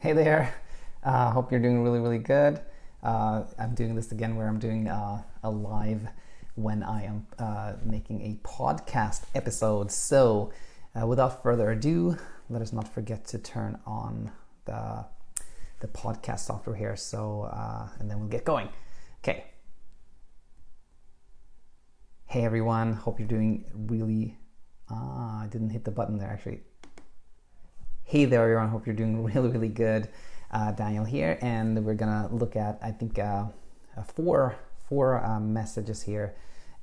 Hey there. Hope you're doing really, really good. I'm doing this again where I'm doing a live when I am making a podcast episode. So, without further ado, let us not forget to turn on the podcast software here. So, and then we'll get going. Okay. Hey everyone. Hope you're doing really. I didn't hit the button there actually. Hey there everyone, hope you're doing really, really good. Daniel here, and we're gonna look at, I think, four messages here.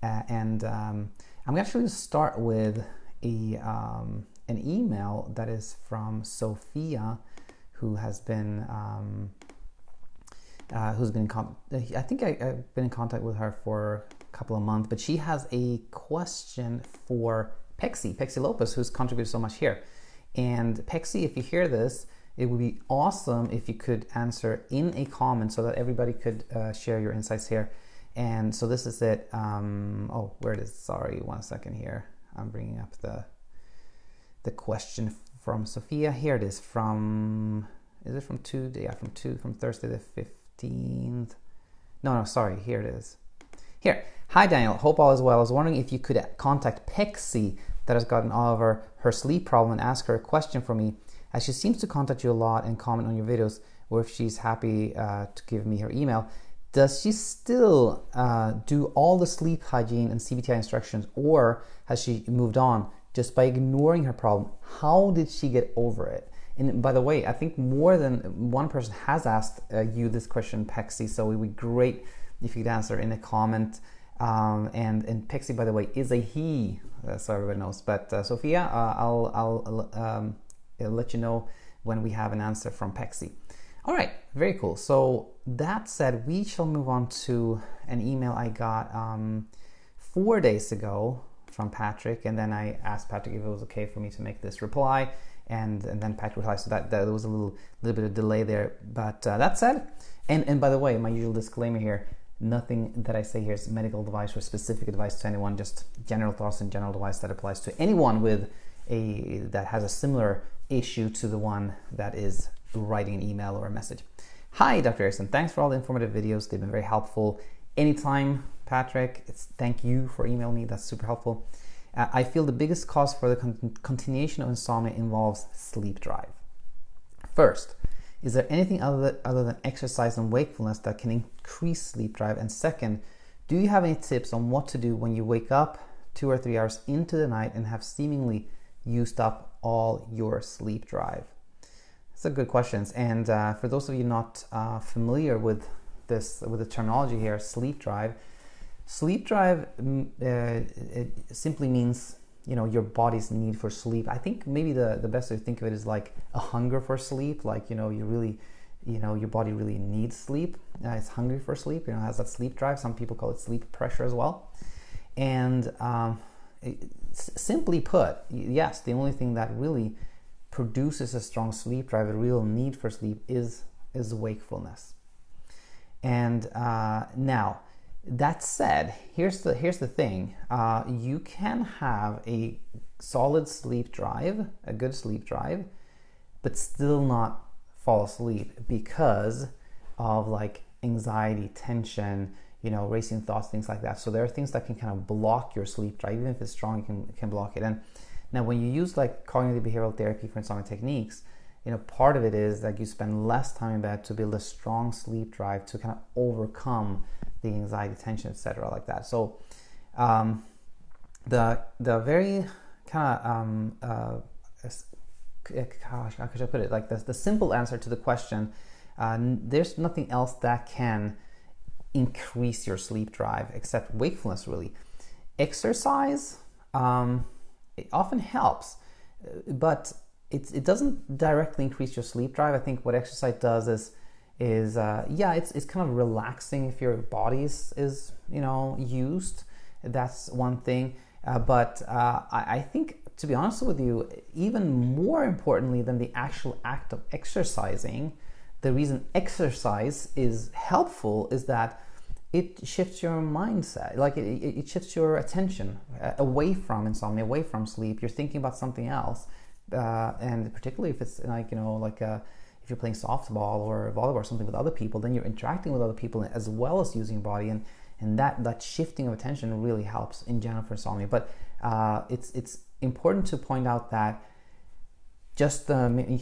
And I'm actually going to start with an email that is from Sophia, who has been, I've been in contact with her for a couple of months, but she has a question for Pexi Lopez, who's contributed so much here. And Pexi, if you hear this, it would be awesome if you could answer in a comment so that everybody could share your insights here. And so this is it. Where it is? Sorry, 1 second here. I'm bringing up the question from Sophia. Here it is from Tuesday? Yeah, from Thursday the 15th. No, sorry. Here it is. Here. Hi, Daniel. Hope all is well. I was wondering if you could contact Pexi that has gotten over her sleep problem and ask her a question for me, as she seems to contact you a lot and comment on your videos, or if she's happy to give me her email. Does she still do all the sleep hygiene and CBTI instructions, or has she moved on just by ignoring her problem? How did she get over it? And by the way, I think more than one person has asked you this question, Pexi, so it would be great if you could answer in a comment. And Pexi, by the way, is a he, so everybody knows. But Sophia, I'll let you know when we have an answer from Pexi. All right, very cool. So that said, we shall move on to an email I got 4 days ago from Patrick, and then I asked Patrick if it was okay for me to make this reply, and then Patrick replied. So that there was a little bit of delay there. But that said, and by the way, my usual disclaimer here. Nothing that I say here is medical advice or specific advice to anyone, just general thoughts and general advice that applies to anyone that has a similar issue to the one that is writing an email or a message. Hi, Dr. Erickson. Thanks for all the informative videos. They've been very helpful. Anytime, Patrick, thank you for emailing me. That's super helpful. I feel the biggest cause for the continuation of insomnia involves sleep drive. First, is there anything other than exercise and wakefulness that can increase sleep drive? And second, do you have any tips on what to do when you wake up 2 or 3 hours into the night and have seemingly used up all your sleep drive? That's a good questions. And for those of you not familiar with the terminology here, sleep drive it simply means, your body's need for sleep. I think maybe the best way to think of it is like a hunger for sleep. Like, you really, your body really needs sleep. It's hungry for sleep, has that sleep drive. Some people call it sleep pressure as well. And simply put, yes, the only thing that really produces a strong sleep drive, a real need for sleep, is wakefulness. And now, that said, here's the thing. You can have a solid sleep drive, a good sleep drive, but still not fall asleep because of like anxiety, tension, racing thoughts, things like that. So there are things that can kind of block your sleep drive. Even if it's strong, you can block it. And now when you use like cognitive behavioral therapy for insomnia techniques, part of it is that you spend less time in bed to build a strong sleep drive to kind of overcome the anxiety, tension, etc., like that. So the very kind of how could I put it? Like the simple answer to the question, there's nothing else that can increase your sleep drive except wakefulness, really. Exercise, it often helps, but it doesn't directly increase your sleep drive. I think what exercise does is it's kind of relaxing if your body is used. That's one thing. But I think, to be honest with you, even more importantly than the actual act of exercising, the reason exercise is helpful is that it shifts your mindset. Like it shifts your attention away from insomnia, away from sleep. You're thinking about something else, and particularly if it's if you're playing softball or volleyball or something with other people, then you're interacting with other people as well as using your body, and that shifting of attention really helps in general for insomnia. But it's important to point out that just the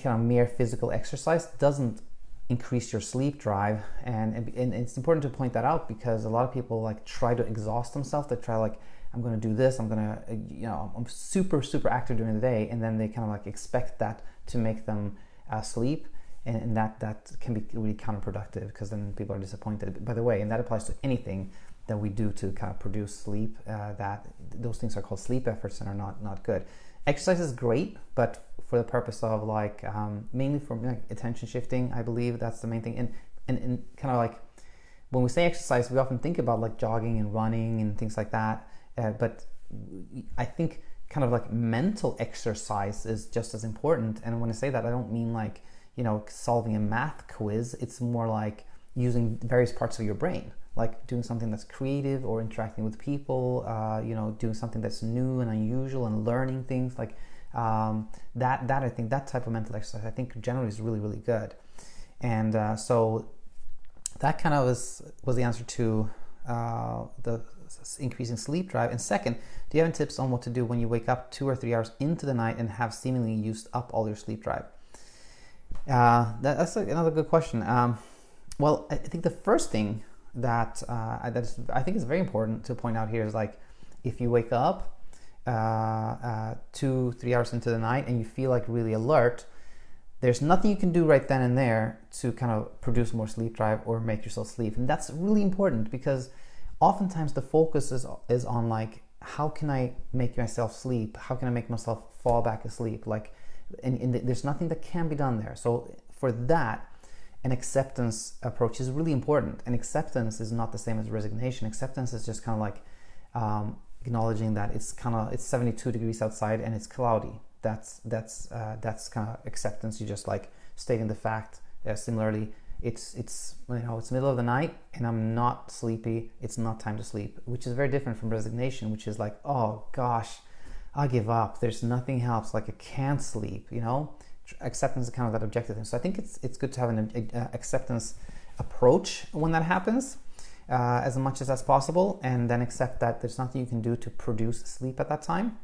kind of mere physical exercise doesn't increase your sleep drive, and it's important to point that out, because a lot of people like try to exhaust themselves. They try like, I'm going to do this, I'm going to, I'm super active during the day, and then they kind of like expect that to make them sleep, and that can be really counterproductive, because then people are disappointed. By the way, and that applies to anything that we do to kind of produce sleep, that those things are called sleep efforts and are not good. Exercise is great, but for the purpose of like mainly for like attention shifting, I believe that's the main thing. And kind of like when we say exercise, we often think about like jogging and running and things like that, but I think kind of like mental exercise is just as important. And when I say that, I don't mean like solving a math quiz. It's more like using various parts of your brain, like doing something that's creative or interacting with people, doing something that's new and unusual and learning things like that. I think that type of mental exercise, I think generally is really, really good. And so that kind of was the answer to the increasing sleep drive. And second, do you have any tips on what to do when you wake up 2 or 3 hours into the night and have seemingly used up all your sleep drive? That's another good question. Well, I think the first thing that I think is very important to point out here is like, if you wake up 2-3 hours into the night and you feel like really alert, there's nothing you can do right then and there to kind of produce more sleep drive or make yourself sleep. And that's really important, because oftentimes the focus is on like, how can I make myself sleep? How can I make myself fall back asleep? Like, and there's nothing that can be done there. So for that, an acceptance approach is really important. And acceptance is not the same as resignation. Acceptance is just kind of like acknowledging that it's 72 degrees outside and it's cloudy. That's kind of acceptance. You just like stating the fact. Similarly, it's middle of the night and I'm not sleepy. It's not time to sleep, which is very different from resignation, which is like, oh gosh, I give up. There's nothing helps. Like I can't sleep. Acceptance is kind of that objective thing. So I think it's good to have an acceptance approach when that happens, as much as that's possible, and then accept that there's nothing you can do to produce sleep at that time.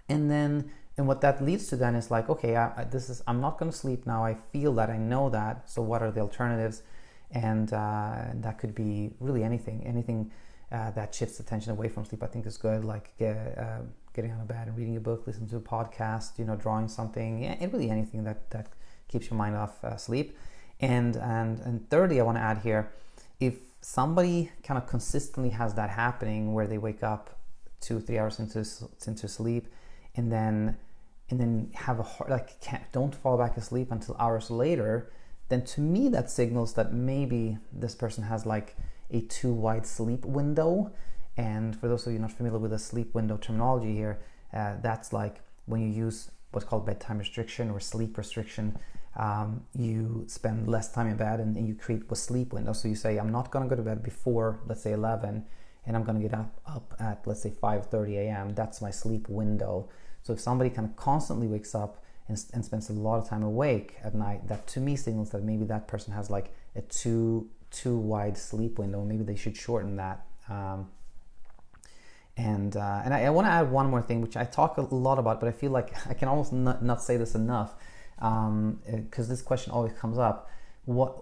And what that leads to then is like, okay, I'm not going to sleep now. I feel that, I know that. So what are the alternatives? And that could be really anything that shifts attention away from sleep. I think is good, like getting out of bed and reading a book, listening to a podcast, drawing something, and really anything that keeps your mind off sleep. And thirdly, I want to add here, if somebody kind of consistently has that happening where they wake up 2-3 hours into sleep and then have don't fall back asleep until hours later, then to me that signals that maybe this person has like a too wide sleep window. And for those of you not familiar with the sleep window terminology here, that's like when you use what's called bedtime restriction or sleep restriction. You spend less time in bed and you create a sleep window. So you say, I'm not going to go to bed before, let's say 11, and I'm going to get up at, let's say 5:30 a.m. That's my sleep window. So if somebody kind of constantly wakes up and spends a lot of time awake at night, that to me signals that maybe that person has like a too wide sleep window. Maybe they should shorten that. And I want to add one more thing, which I talk a lot about, but I feel like I can almost not say this enough, because this question always comes up. What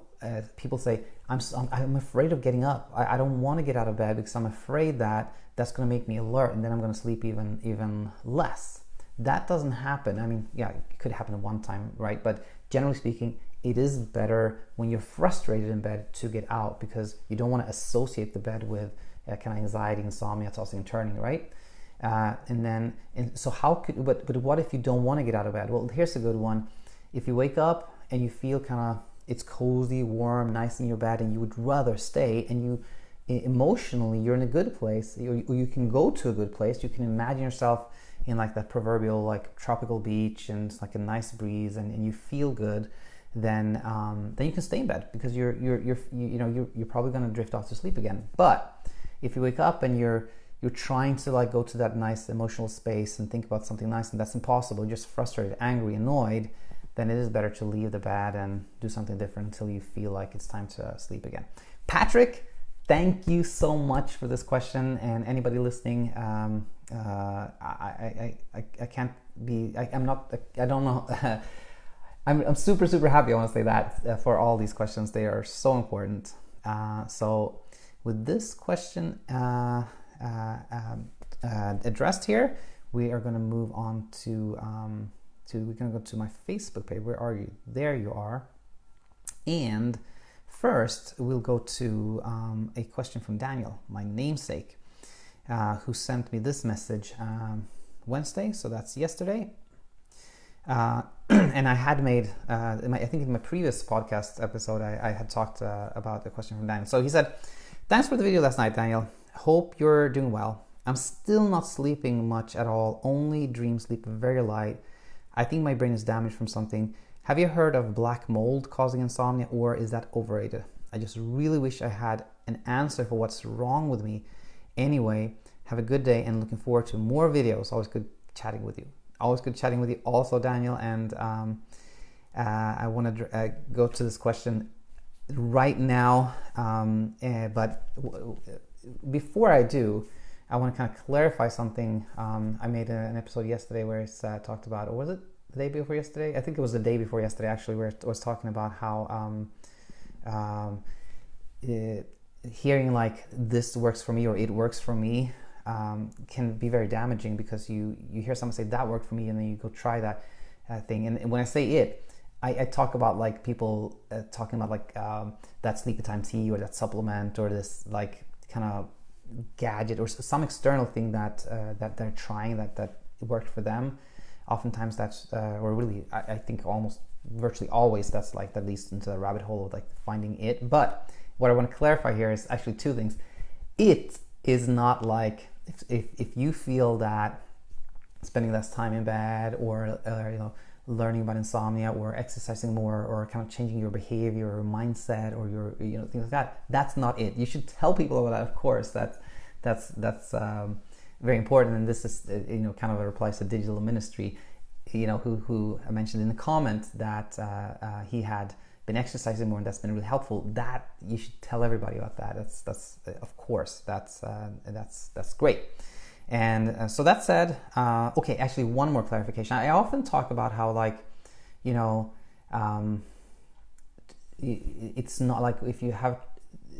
people say, I'm afraid of getting up. I don't want to get out of bed because I'm afraid that that's going to make me alert, and then I'm going to sleep even less. That doesn't happen. I mean, yeah, it could happen at one time, right? But generally speaking, it is better when you're frustrated in bed to get out, because you don't want to associate the bed with kind of anxiety, insomnia, tossing and turning, right? So but what if you don't want to get out of bed? Well, here's a good one. If you wake up and you feel kind of it's cozy, warm, nice in your bed, and you would rather stay, and you emotionally you're in a good place, or you can go to a good place, you can imagine yourself in like that proverbial like tropical beach, and it's like a nice breeze, and you feel good, then you can stay in bed, because you're probably going to drift off to sleep again. But if you wake up and you're trying to like go to that nice emotional space and think about something nice, and that's impossible, you're just frustrated, angry, annoyed, then it is better to leave the bed and do something different until you feel like it's time to sleep again. Patrick, thank you so much for this question. And anybody listening, I can't be, I'm not, I don't know. I'm super, super happy, I want to say that, for all these questions. They are so important. So with this question addressed here, we are going to move on to we're going to go to my Facebook page. Where are you? There you are. And first, we'll go to a question from Daniel, my namesake, who sent me this message Wednesday, so that's yesterday. And I had made, I think in my previous podcast episode, I had talked about the question from Daniel. So he said, "Thanks for the video last night, Daniel. Hope you're doing well. I'm still not sleeping much at all, only dream sleep very light. I think my brain is damaged from something. Have you heard of black mold causing insomnia, or is that overrated? I just really wish I had an answer for what's wrong with me. Anyway, have a good day and looking forward to more videos. Always good chatting with you." Always good chatting with you also, Daniel. And I want to go to this question right now. But before I do, I want to kind of clarify something. I made an episode yesterday where I talked about, or was it the day before yesterday? I think it was the day before yesterday, actually, where I was talking about how hearing like this works for me or it works for me can be very damaging, because you hear someone say that worked for me and then you go try that thing. And when I say it, I talk about like people talking about like that sleepy time tea or that supplement or this like kind of gadget or some external thing that they're trying that worked for them. Oftentimes that's or really I think almost virtually always that's like that leads into the rabbit hole of like finding it. But what I want to clarify here is actually two things. It is not like if you feel that spending less time in bed or learning about insomnia or exercising more or kind of changing your behavior or mindset or your things like that, that's not it. You should tell people about that, of course. That's very important. And this is kind of a reply to Digital Ministry, who I mentioned in the comment that he had been exercising more and that's been really helpful. That you should tell everybody about that. That's of course that's great. And so that said, okay, actually one more clarification. I often talk about how it's not like if you have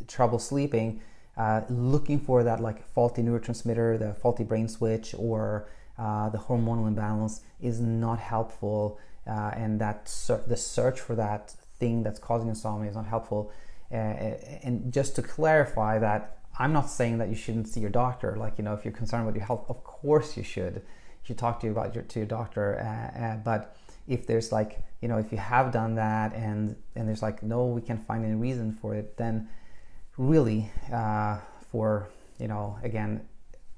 trouble sleeping, looking for that like faulty neurotransmitter, the faulty brain switch, or the hormonal imbalance is not helpful, and that the search for that thing that's causing insomnia is not helpful. And just to clarify that, I'm not saying that you shouldn't see your doctor. Like, if you're concerned about your health, of course you should. You should talk to your doctor. But if there's like, if you have done that and there's like, no, we can't find any reason for it, then really, for, again,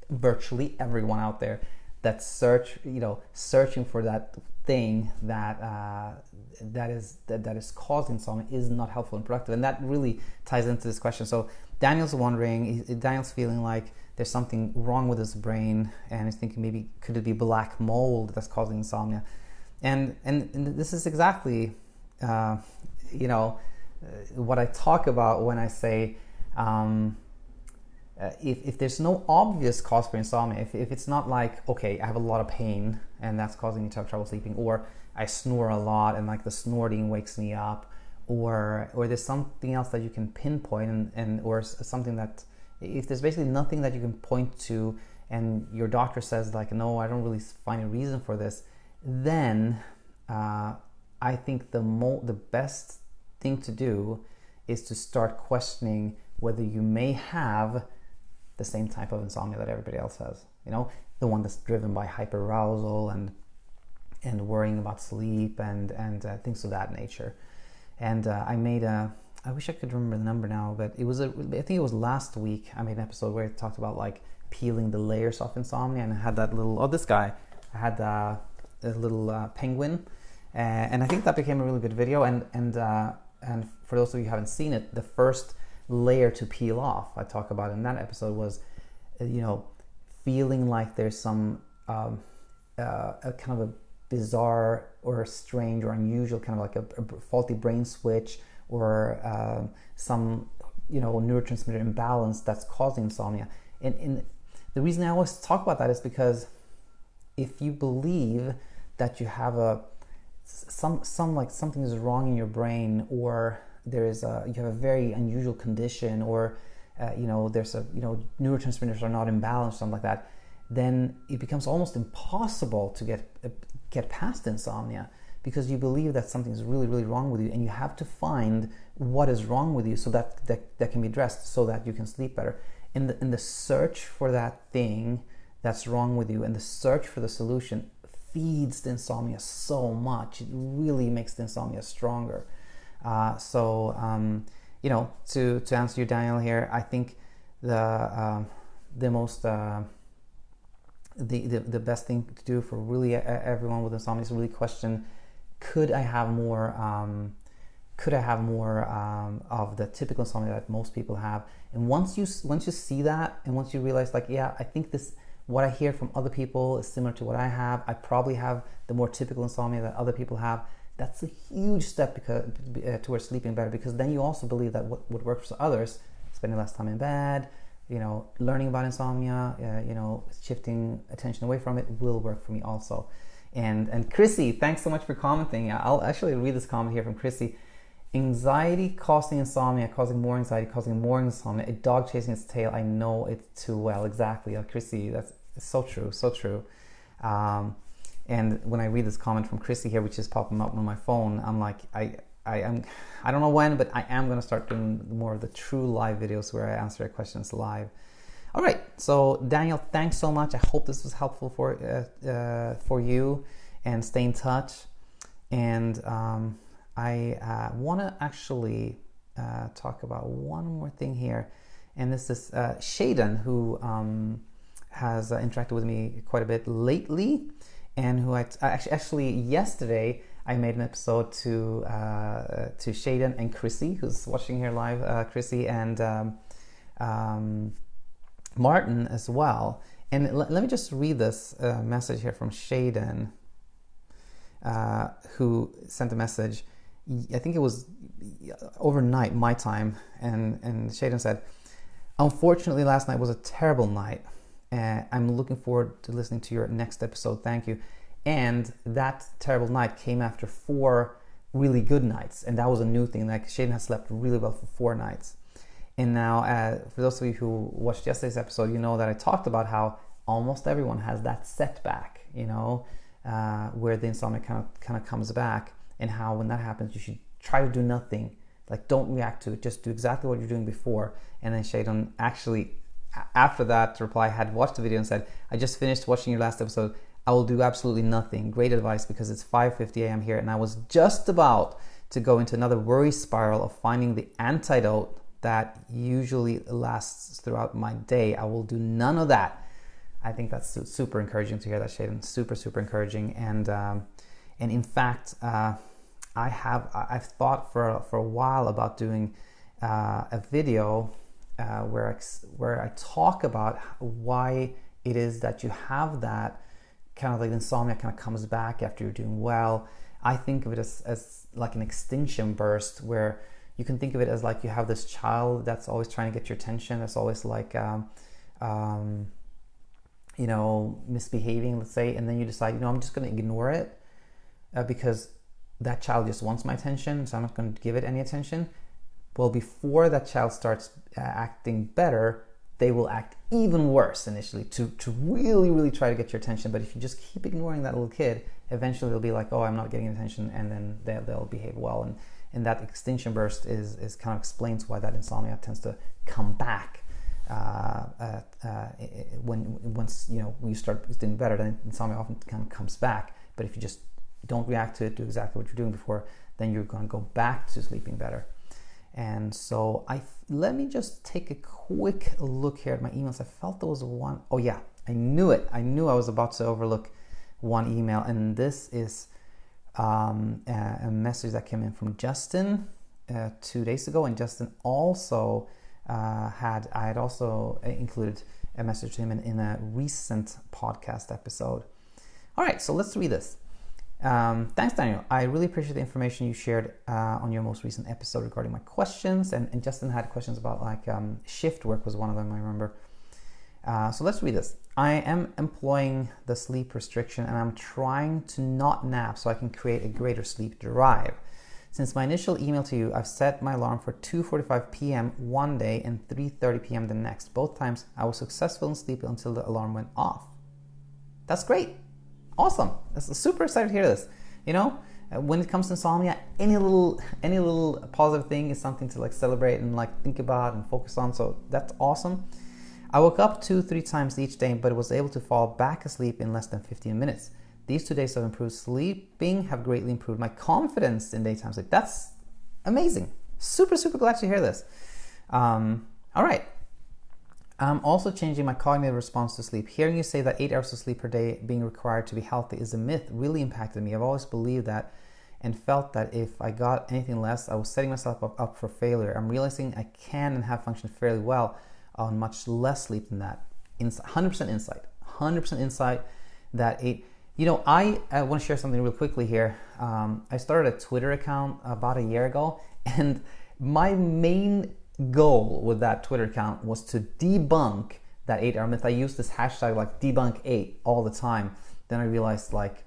virtually everyone out there that searching for that thing that is causing insomnia is not helpful and productive. And that really ties into this question. So Daniel's wondering, Daniel's feeling like there's something wrong with his brain, and he's thinking maybe could it be black mold that's causing insomnia? And this is exactly what I talk about when I say if there's no obvious cause for insomnia, if it's not like, okay, I have a lot of pain and that's causing me to have trouble sleeping, or I snore a lot and like the snorting wakes me up, or there's something else that you can pinpoint and or something that, if there's basically nothing that you can point to and your doctor says like, no, I don't really find a reason for this, then I think the best thing to do is to start questioning whether you may have the same type of insomnia that everybody else has, the one that's driven by hyperarousal and worrying about sleep and things of that nature. And I wish I could remember the number now, but I think it was last week I made an episode where I talked about like peeling the layers off insomnia, and I had that little, I had a little penguin, and I think that became a really good video. And for those of you who haven't seen it, the first layer to peel off I talk about in that episode was, feeling like there's some a kind of a bizarre or strange or unusual, kind of like a faulty brain switch or some neurotransmitter imbalance that's causing insomnia. And the reason I always talk about that is because if you believe that you have something is wrong in your brain, or you have a very unusual condition, or there's neurotransmitters are not in balance, something like that, then it becomes almost impossible to get past insomnia, because you believe that something is really, really wrong with you, and you have to find what is wrong with you so that can be addressed so that you can sleep better. In the search for that thing that's wrong with you and the search for the solution feeds the insomnia so much. It really makes the insomnia stronger. To answer you, Daniel, here, I think the best thing to do for really everyone with insomnia is really question: could I have more of the typical insomnia that most people have? And once you see that, and once you realize, like, yeah, I think what I hear from other people is similar to what I have, I probably have the more typical insomnia that other people have, that's a huge step towards sleeping better, because then you also believe that what works for others, spending less time in bed, learning about insomnia, shifting attention away from it, will work for me also. And Chrissy, thanks so much for commenting. I'll actually read this comment here from Chrissy. Anxiety causing insomnia, causing more anxiety, causing more insomnia. A dog chasing its tail. I know it too well. Exactly, Chrissy. That's so true, so true. And when I read this comment from Chrissy here, which is popping up on my phone, I'm like, I don't know when, but I am going to start doing more of the true live videos where I answer questions live. All right, so Daniel, thanks so much. I hope this was helpful for you, and stay in touch. And I want to actually talk about one more thing here, and this is Sheadon, who has interacted with me quite a bit lately, and who I actually yesterday I made an episode to Shaden and Chrissy, who's watching here live, Chrissy and Martin as well. And let me just read this message here from Shaden, who sent a message. I think it was overnight my time, and Shaden said, "Unfortunately, last night was a terrible night. I'm looking forward to listening to your next episode. Thank you." And that terrible night came after 4 really good nights, and that was a new thing. Like, Shaden has slept really well for 4 nights. And now, for those of you who watched yesterday's episode, you know that I talked about how almost everyone has that setback, where the insomnia kind of comes back, and how when that happens, you should try to do nothing. Like, don't react to it. Just do exactly what you're doing before. And then Shaden actually, after that reply, had watched the video and said, "I just finished watching your last episode. I will do absolutely nothing. Great advice, because it's 5:50 a.m. here, and I was just about to go into another worry spiral of finding the antidote that usually lasts throughout my day. I will do none of that." I think that's super encouraging to hear that, Shaden. Super, super encouraging. And in fact, I've thought for a while about doing a video where I talk about why it is that you have that kind of like insomnia kind of comes back after you're doing well. I think of it as like an extinction burst, where you can think of it as like you have this child that's always trying to get your attention, that's always like misbehaving, let's say, and then you decide, I'm just going to ignore it because that child just wants my attention, so I'm not going to give it any attention. Well, before that child starts acting better, they will act even worse initially to really, really try to get your attention. But if you just keep ignoring that little kid, eventually they'll be like, "Oh, I'm not getting attention," and then they'll behave well. And that extinction burst is kind of explains why that insomnia tends to come back once you start doing better. Then insomnia often kind of comes back. But if you just don't react to it, do exactly what you're doing before, then you're going to go back to sleeping better. And so let me just take a quick look here at my emails. I felt there was one. Oh yeah, I knew it. I knew I was about to overlook one email, and this is a message that came in from Justin 2 days ago. And Justin also I had also included a message to him in a recent podcast episode. All right, so let's read this. Thanks, Daniel. I really appreciate the information you shared on your most recent episode regarding my questions. And Justin had questions about like shift work was one of them, I remember. So let's read this. I am employing the sleep restriction and I'm trying to not nap so I can create a greater sleep drive. Since my initial email to you, I've set my alarm for 2:45 p.m. one day and 3:30 p.m. the next. Both times I was successful in sleeping until the alarm went off. That's great. Awesome. I'm super excited to hear this. You know, when it comes to insomnia, any little positive thing is something to like celebrate and like think about and focus on. So that's awesome. I woke up 2-3 times each day, but was able to fall back asleep in less than 15 minutes. These 2 days of improved sleeping have greatly improved my confidence in daytime sleep. That's amazing. Super, super glad to hear this. All right. I'm also changing my cognitive response to sleep. Hearing you say that 8 hours of sleep per day being required to be healthy is a myth really impacted me. I've always believed that and felt that if I got anything less, I was setting myself up for failure. I'm realizing I can and have functioned fairly well on much less sleep than that. 100% insight that I want to share something real quickly here. I started a Twitter account about a year ago, and my main goal with that Twitter account was to debunk that 8-hour myth. I used this hashtag like debunk8 all the time. Then I realized like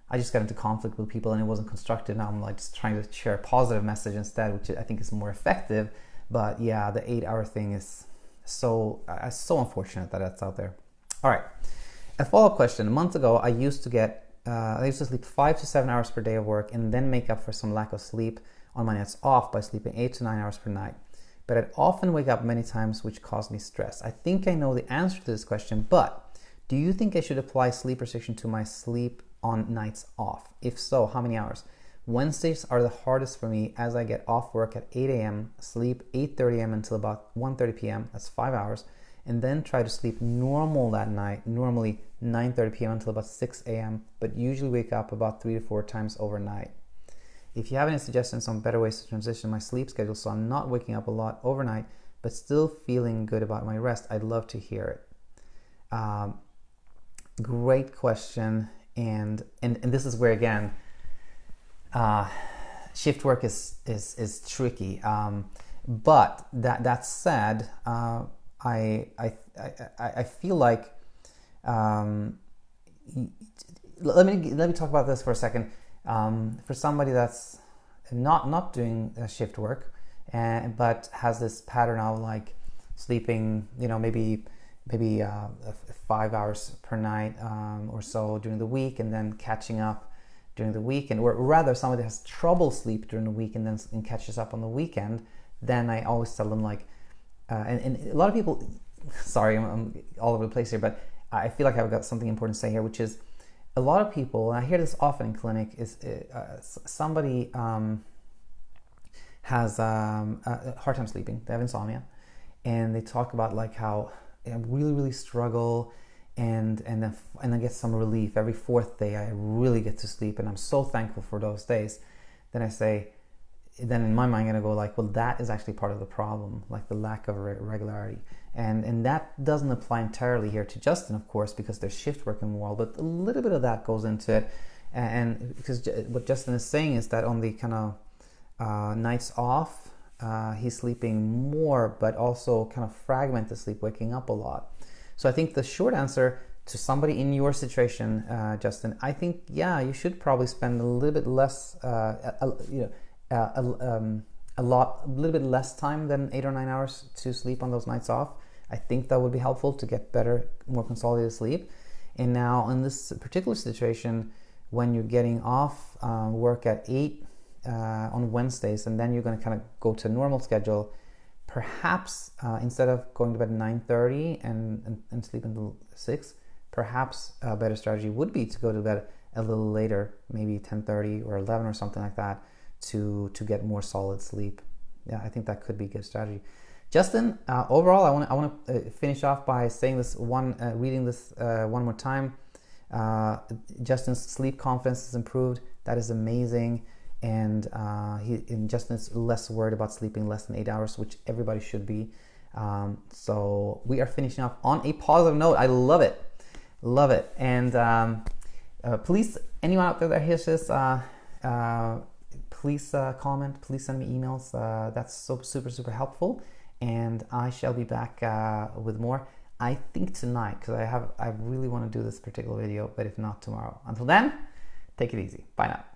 I just got into conflict with people and it wasn't constructive. Now I'm like just trying to share a positive message instead, which I think is more effective. But yeah, the 8-hour thing is so unfortunate that that's out there. All right, a follow-up question. A month ago, I used to sleep 5 to 7 hours per day of work and then make up for some lack of sleep on my nights off by sleeping 8 to 9 hours per night. But I'd often wake up many times, which caused me stress. I think I know the answer to this question, but do you think I should apply sleep restriction to my sleep on nights off? If so, how many hours? Wednesdays are the hardest for me as I get off work at 8 a.m., sleep 8:30 a.m. until about 1:30 p.m., that's 5 hours, and then try to sleep normal that night, normally 9:30 p.m. until about 6 a.m., but usually wake up about 3 to 4 times overnight. If you have any suggestions on better ways to transition my sleep schedule so I'm not waking up a lot overnight, but still feeling good about my rest, I'd love to hear it. Great question, and this is where again, shift work is tricky. But that said, I feel like let me talk about this for a second. For somebody that's not doing shift work, but has this pattern of like sleeping, maybe 5 hours per night or so during the week, and then catching up during the weekend, or rather somebody has trouble sleep during the week and then catches up on the weekend, then I always tell them like, and a lot of people, sorry, I'm all over the place here, but I feel like I've got something important to say here, which is a lot of people, and I hear this often in clinic, is somebody has a hard time sleeping, they have insomnia, and they talk about like how I really, really struggle and then get some relief. Every 4th day I really get to sleep and I'm so thankful for those days. Then in my mind I'm gonna go like, well, that is actually part of the problem, like the lack of regularity. And that doesn't apply entirely here to Justin, of course, because there's shift work involved, but a little bit of that goes into it. And because what Justin is saying is that on the kind of nights off, he's sleeping more, but also kind of fragmented sleep, waking up a lot. So I think the short answer to somebody in your situation, Justin, I think, yeah, you should probably spend a little bit less, a little bit less time than 8 or 9 hours to sleep on those nights off. I think that would be helpful to get better, more consolidated sleep. And now in this particular situation, when you're getting off work at 8 on Wednesdays, and then you're going to kind of go to a normal schedule, perhaps instead of going to bed at 9:30 and sleep until 6, perhaps a better strategy would be to go to bed a little later, maybe 10:30 or 11 or something like that, to get more solid sleep. Yeah, I think that could be a good strategy. Justin, overall, I want to finish off by saying this reading this one more time. Justin's sleep confidence has improved. That is amazing. And Justin's less worried about sleeping less than 8 hours, which everybody should be. So we are finishing off on a positive note. I love it. And please, anyone out there that hears this, please comment, please send me emails. That's so super helpful, and I shall be back with more. I think tonight, because I really want to do this particular video, but if not tomorrow. Until then, take it easy. Bye now.